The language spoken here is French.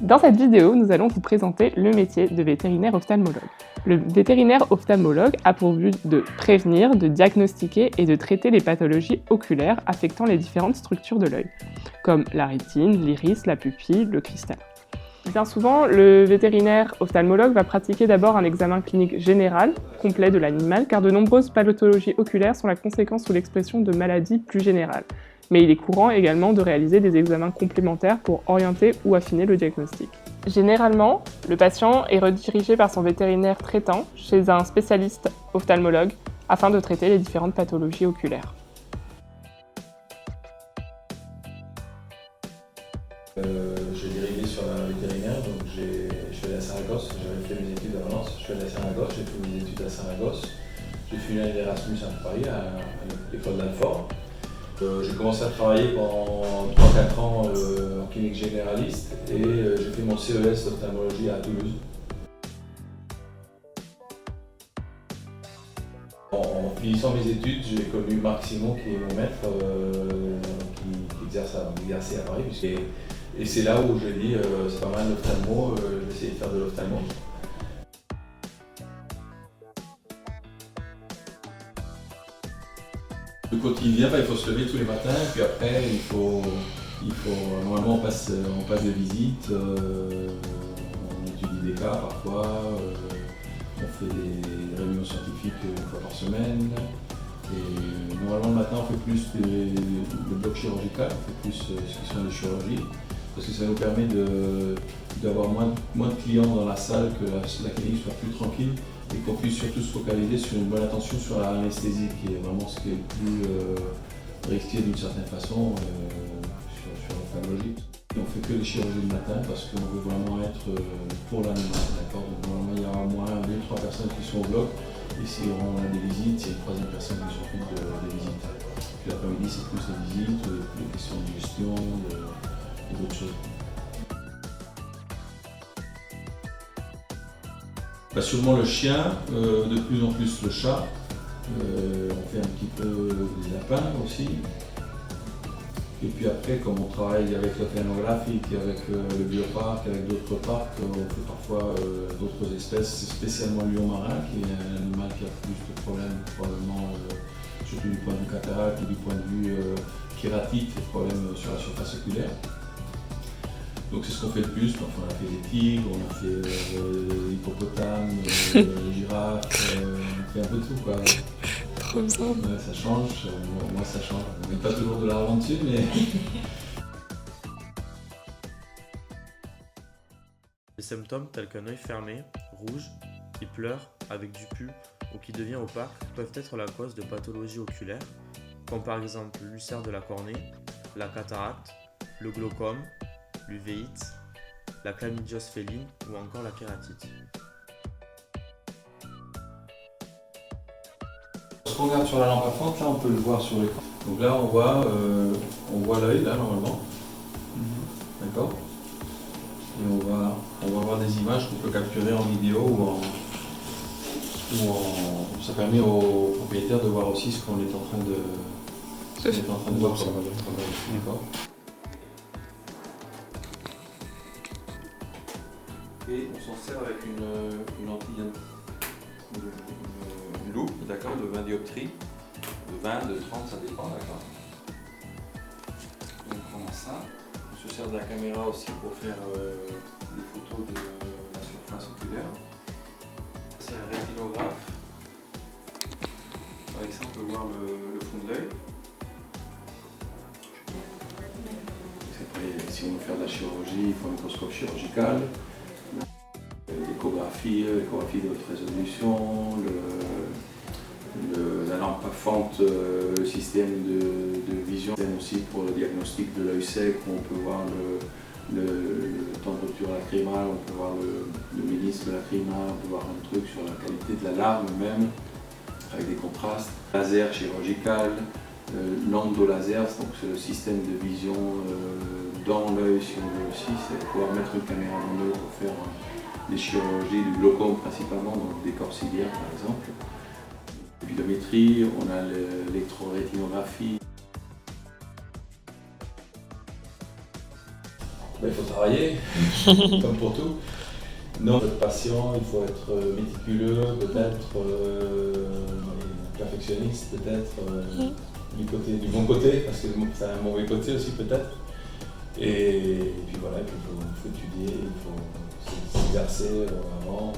Dans cette vidéo, nous allons vous présenter le métier de vétérinaire ophtalmologue. Le vétérinaire ophtalmologue a pour but de prévenir, de diagnostiquer et de traiter les pathologies oculaires affectant les différentes structures de l'œil, comme la rétine, l'iris, la pupille, le cristal. Bien souvent, le vétérinaire ophtalmologue va pratiquer d'abord un examen clinique général, complet de l'animal, car de nombreuses pathologies oculaires sont la conséquence ou l'expression de maladies plus générales. Mais il est courant également de réaliser des examens complémentaires pour orienter ou affiner le diagnostic. Généralement, le patient est redirigé par son vétérinaire traitant chez un spécialiste ophtalmologue afin de traiter les différentes pathologies oculaires. J'ai dérivé sur la vétérinaire, donc je suis allé à Saragosse, j'avais fait mes études à Valence, je suis allé à Saragosse, j'ai fait mes études à Saragosse, j'ai fait une année d'Erasmus à Paris, à l'école d'Alfort. J'ai commencé à travailler pendant 3-4 ans en clinique généraliste et j'ai fait mon CES d'ophtalmologie à Toulouse. En finissant mes études, j'ai connu Marc Simon qui est mon maître, qui exerçait à Paris. Et c'est là où j'ai dit c'est pas mal l'ophtalmo, je vais essayer de faire de l'ophtalmo. Le quotidien, il faut se lever tous les matins, et puis après normalement on passe des visites, on étudie des cas parfois, on fait des réunions scientifiques une fois par semaine. Et normalement le matin on fait plus le bloc chirurgical, on fait plus ce qui sont les chirurgies, parce que ça nous permet d'avoir moins de clients dans la salle, que la clinique soit plus tranquille et qu'on puisse surtout se focaliser sur une bonne attention sur l'anesthésie, qui est vraiment ce qui est le plus risqué d'une certaine façon sur l'ophtalmologie. On ne fait que les chirurgies le matin parce qu'on veut vraiment être pour l'animal. Donc normalement il y aura au moins 2-3 personnes qui sont au bloc. Et si on a des visites, c'est une troisième personne qui s'occupe des visites. Puis l'après-midi, c'est plus les visites, les questions de gestion et d'autres choses. Sûrement le chien, de plus en plus le chat. On fait un petit peu des lapins aussi. Et puis après, comme on travaille avec l'océanographie, avec le bioparc, avec d'autres parcs, on fait parfois d'autres espèces, spécialement le lion marin, qui est un animal qui a plus de problèmes, probablement, surtout du point de vue cataracte et du point de vue kératite, des problèmes sur la surface oculaire. Donc c'est ce qu'on fait le plus. Enfin, on a fait des tigres, on a fait des hippopotames, des girafes, on fait un peu de tout, quoi. Trop bien. Ouais, ça change, moi ça change. On n'est pas toujours de l'argent dessus, mais... Les symptômes tels qu'un œil fermé, rouge, qui pleure, avec du pus ou qui devient opaque peuvent être la cause de pathologies oculaires, comme par exemple l'ulcère de la cornée, la cataracte, le glaucome, l'uvéite, la chlamydiose féline ou encore la kératite. On regarde sur la lampe à fente, là on peut le voir sur l'écran. Donc là on voit l'œil là normalement. D'accord. Et on va avoir des images qu'on peut capturer en vidéo ça permet aux propriétaires de voir aussi ce qu'on est en train de voir. D'accord. Et on s'en sert avec une lentille, une loupe, d'accord, de 20 dioptries, de 20, de 30, ça dépend, d'accord. Donc on prend ça, on se sert de la caméra aussi pour faire des photos de la surface oculaire. C'est un rétinographe, avec ça on peut voir le fond de l'œil. Après, si on veut faire de la chirurgie, il faut un microscope chirurgical. L'échographie de haute résolution, la lampe à fente, le système de vision, aussi pour le diagnostic de l'œil sec, où on peut voir le temps de rupture lacrymale, on peut voir le ménisque lacrymal, on peut voir un truc sur la qualité de la larme même, avec des contrastes. Laser chirurgical, l'endolaser, donc c'est le système de vision dans l'œil si on veut aussi, c'est pouvoir mettre une caméra dans l'œil pour faire des chirurgies du glaucome principalement, donc des corps ciliaires par exemple. Pilométrie, on a l'électrorétinographie. Il faut travailler, comme pour tout. Non, il faut être patient, il faut être méticuleux, peut-être perfectionniste, peut-être du bon côté, parce que c'est un mauvais côté aussi peut-être. Et puis voilà, il faut étudier, il faut s'exercer avant.